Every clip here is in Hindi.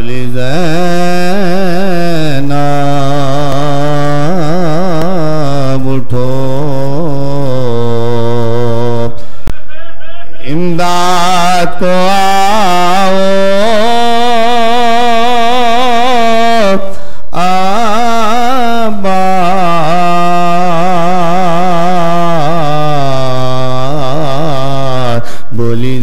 बोली ज़ैनब उठो, इमदाद को आओ, आबाद बोली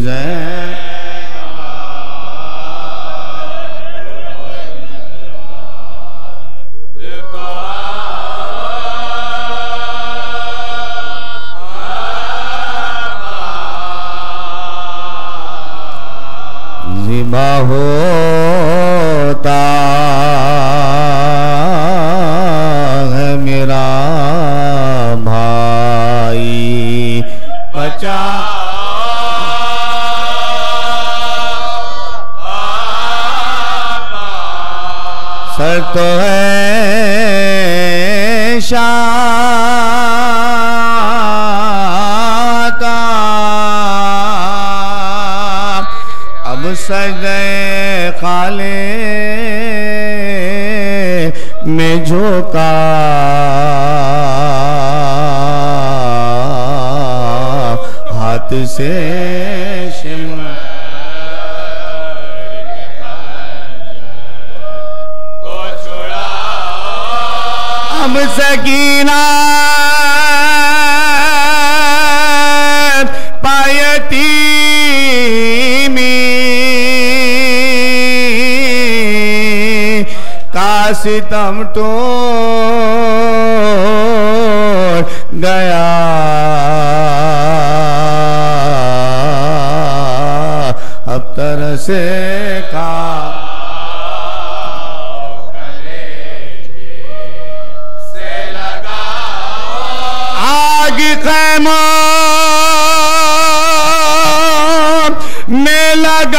ज़िबा होता है मेरा भाई, बचा सर तो है शाह का, अब सजदे खाले में झोंका, हाथ से शिमर को छुड़ाओ, अब सकीना पायती का सितम टूट गया, अब तरसे का से लगाओ, आग खैमा में लगाने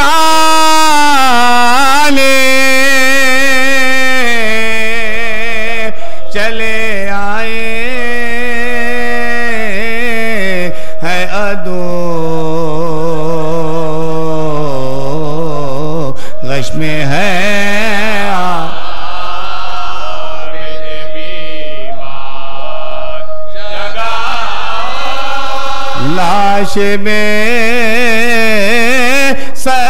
चले आए है अदो, गश में है लाश में सर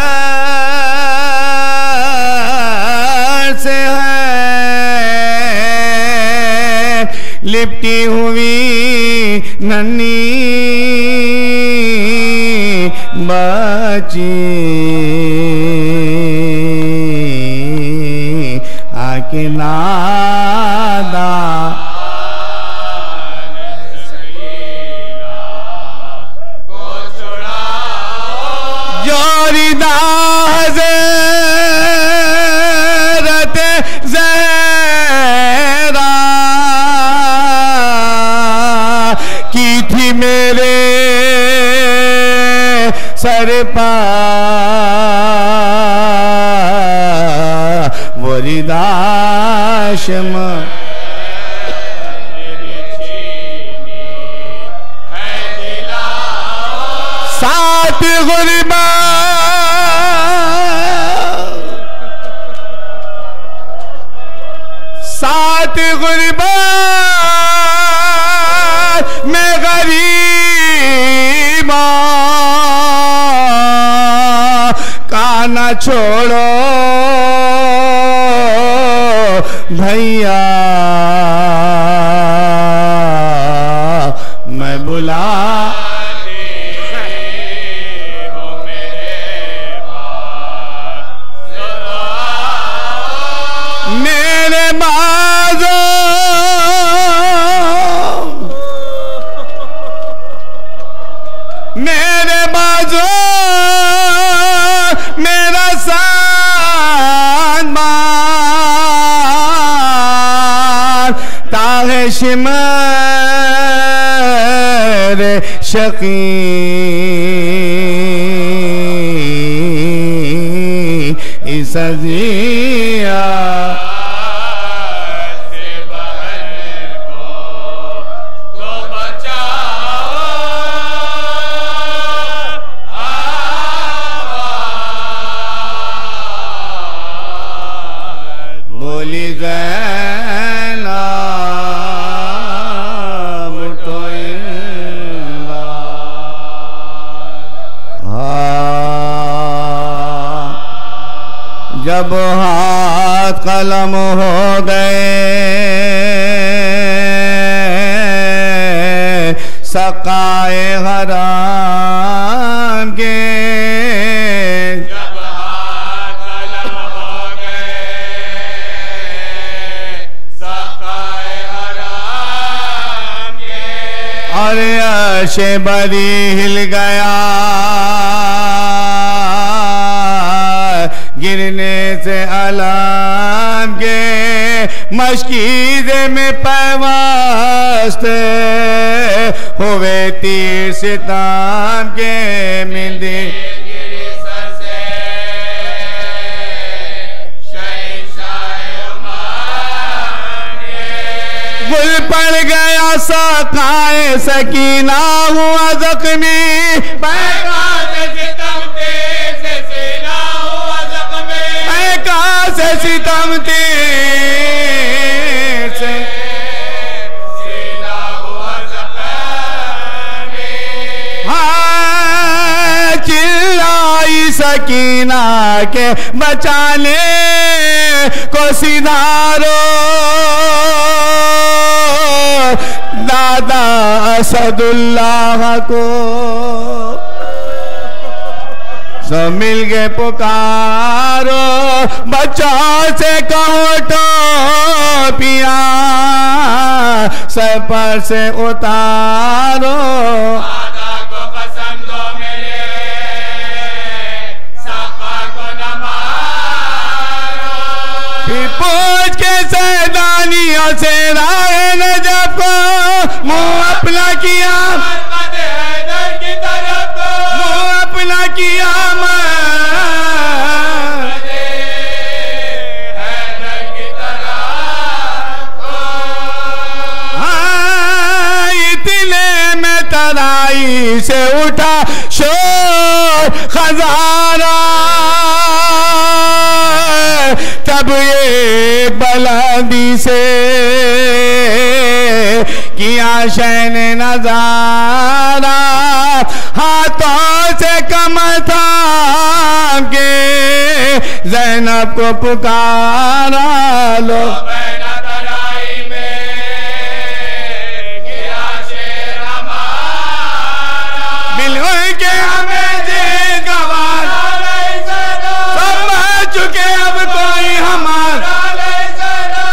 से है लिपटी हुई नन्ही बची, आके नादा जोरीदा हज़रत ज़हरा की थी मेरे सर पर वो रिदाशम, सात गुरिबा सात गुरिबा में गरीबा का न छोड़ो भैया, मैं बुला मेरे बाजो मेरे बाजो मेरा सामान ताहे शिमर शकी इस अज़िया बोली ज़ैनब तो जब हाथ कलम हो गए सकाए हराम के, जब हाथ कलम हो गए सकाए हराम के, और अर्श बरी हिल गया गिरने से अलाम के, मशकीज़े में पैवस्ते हुए तीर सिताम के, मिलदी गुल पड़ गया सकाए सकीना हुआ जख्मी, से सितम तीर से हाँ चिल्लाई सकीना के बचाने को सिधारो, दादा असदुल्लाह को सब मिल गए पुकारो, बच्चों से कहो टोपियां सर पर से उतारो, दादा को कसम दो मेरे सफा को न मारो, फिर पूछ के सैदानियों से राह नजब को मुंह अपना किया, अपना किया हाँ इतने में तराई से उठा शोर खजाना, तब ये बुलंदी से किया शैन नजारा, हाथों से कमर थाम के ज़ैनब को पुकारा, लो बिल्कुल के हमें जे गवार समझ चुके अब कोई हमारा,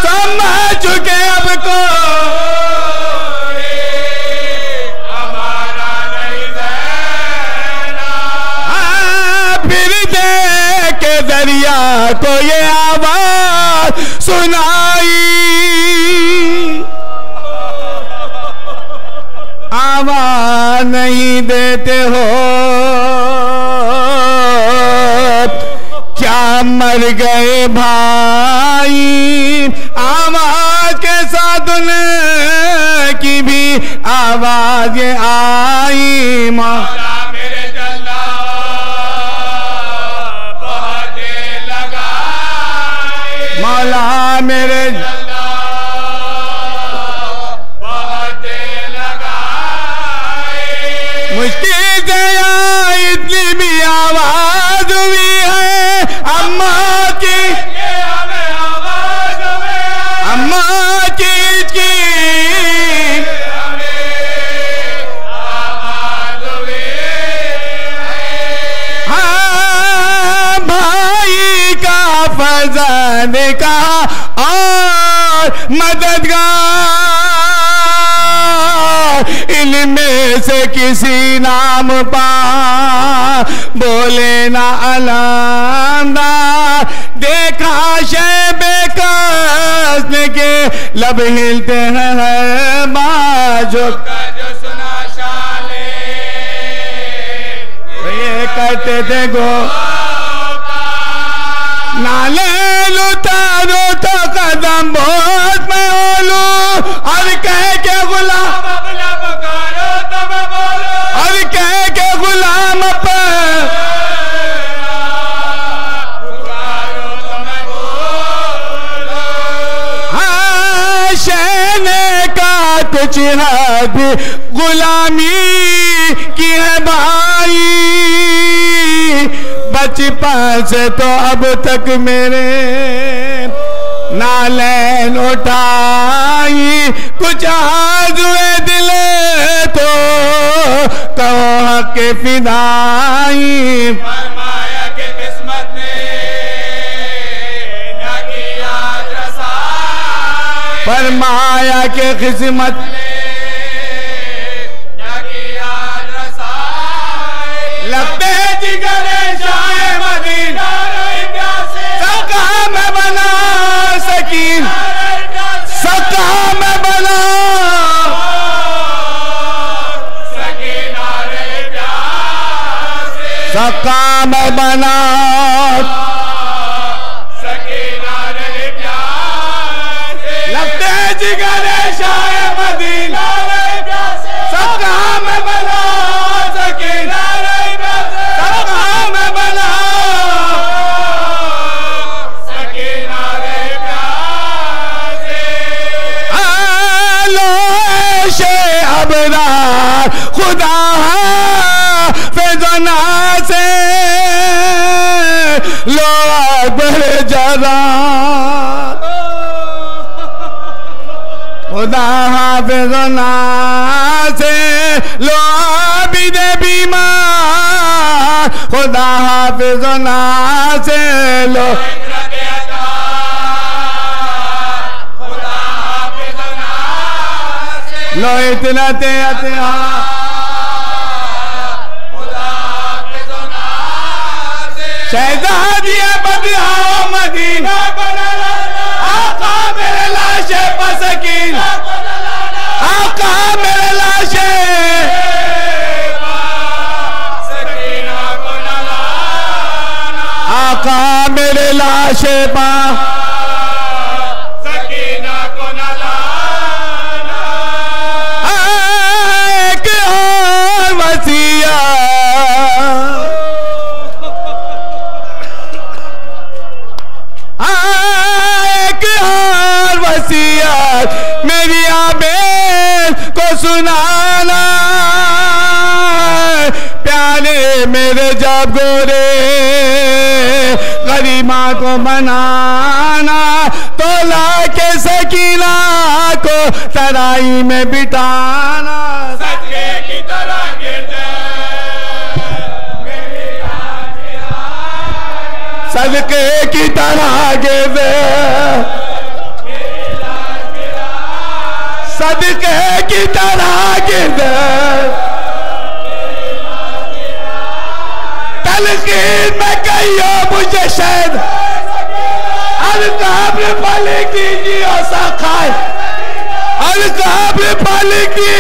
समझ चुके अब कोई दरिया को ये आवाज सुनाई, आवाज नहीं देते हो क्या मर गए भाई, आवाज के साथ की भी आवाज ये आई, मौला मेरे बहुत लगाए, मुश्किल से इतनी भी आवाज हुई है अम्मा की, अम्मा की हाँ भाई का फर्जंद का और मददगार, इनमें से किसी नाम पा बोले ना अलमदार, देखा शैबे कसने के लब हिलते हैं बाजो, जो सुना शाले ये करते थे गो नाले लुटारो तो कदम बहुत मैं ओलू, और कह के गुलाम और कह के गुलाम पर कुछ हद गुलामी की है भाई, बचपन से तो अब तक मेरे नालैन उठाई, कुछ आज़ुए दिल तो कहो के फिदाई। फरमाया कि किस्मत ने न किया रसाई, फरमाया कि किस्मत न किया रसाई, लगते जिगरे शाह मदीना सका मैं बना सकीन, सका मैं बना सका मैं बना लगते जिगरे शाह मदीना सका मैं बना सकीन, सका मैं बना अबरार खुदा फिजना से लो अकबर जरा, खुदा फिजना से लो आबिद बीमार, खुदा फिजना से लो लो इतना ते शहजादिया बदहा मदीना आका मेरे लाशे पसकीन, आका मेरे लाशे आका मेरे लाशे पा मेरी आबेल को सुनाना, प्यारे मेरे जब गोरे गरीबा को बनाना, तो लाके सकीना को तराई में बिठाना, सदके की तरह गिरते सदके की तरह गिरते सदके की तरह गिरते तलकीन में कहियो मुझे शायद अलकाब्र पलकी जी और साखाए अलकाब्र पलकी